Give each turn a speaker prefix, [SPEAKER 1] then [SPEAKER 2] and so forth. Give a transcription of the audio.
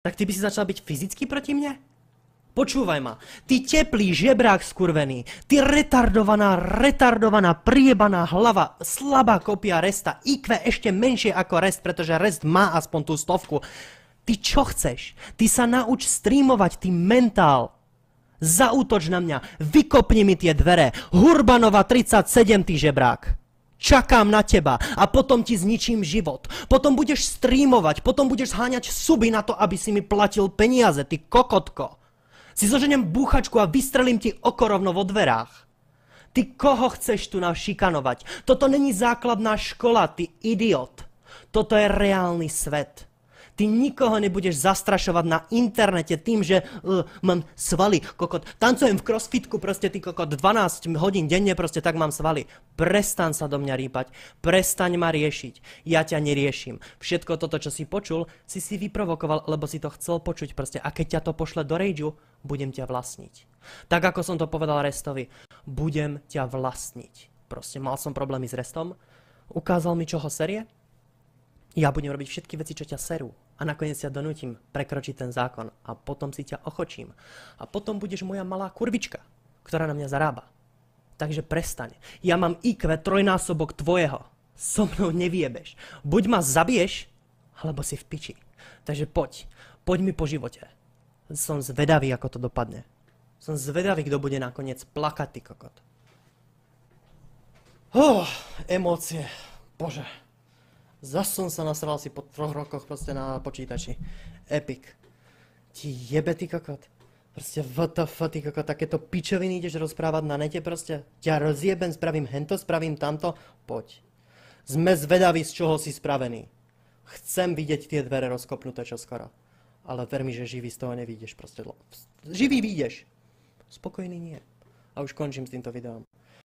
[SPEAKER 1] Tak ty by si začal byť fyzicky proti mne? Počúvaj ma, ty teplý žebrák skurvený, ty retardovaná, priebaná hlava, slabá kopia Resta, IQ ešte menšie ako Rest, pretože Rest má aspoň tú 100. Ty čo chceš? Ty sa nauč streamovať, ty mentál. Zaútoč na mňa, vykopni mi tie dvere, Hurbanova 37, ty žebrák. Čakám na teba a potom ti zničím život. Potom budeš streamovať, potom budeš zháňať suby na to, aby si mi platil peniaze, ty kokotko. Si zoženiem búchačku a vystrelím ti oko rovno vo dverách. Ty koho chceš tu šikanovať? Toto není základná škola, ty idiot. Toto je reálny svet. Ty nikoho nebudeš zastrašovať na internete tým, že mám svaly, kokot. Tancujem v crossfitku, proste ty kokot, 12 hodín denne, proste tak mám svaly. Prestaň sa do mňa rýpať, prestaň ma riešiť. Ja ťa neriešim. Všetko toto, čo si počul, si vyprovokoval, lebo si to chcel počuť proste. A keď ťa to pošle do rageu, budem ťa vlastniť. Tak ako som to povedal Restovi, budem ťa vlastniť. Proste mal som problémy s Restom, ukázal mi, čo ho serie. Ja budem robiť všetky veci, čo ťa serú. A nakoniec ťa donútim prekročiť ten zákon. A potom si ťa ochočím. A potom budeš moja malá kurvička, ktorá na mňa zarába. Takže prestaň. Ja mám IQ trojnásobok tvojeho. So mnou neviebeš. Buď ma zabiješ, alebo si v piči. Takže poď mi po živote. Som zvedavý, ako to dopadne. Som zvedavý, kto bude nakoniec plakať, ty kokot. Emócie. Bože. Zas som sa nasral si po 3 rokoch proste na počítači. Epic. Ti jebe, ty kokot. Proste WTF, ty kokot. Takéto pičoviny ideš rozprávať na nete proste. Ťa rozjebem, spravím hento, spravím tamto. Poď. Sme zvedaví, z čoho si spravený. Chcem vidieť tie dvere rozkopnuté čoskoro. Ale ver mi, že živý z toho nevídeš proste. Živý vyjdeš. Spokojný nie. A už končím s týmto videom.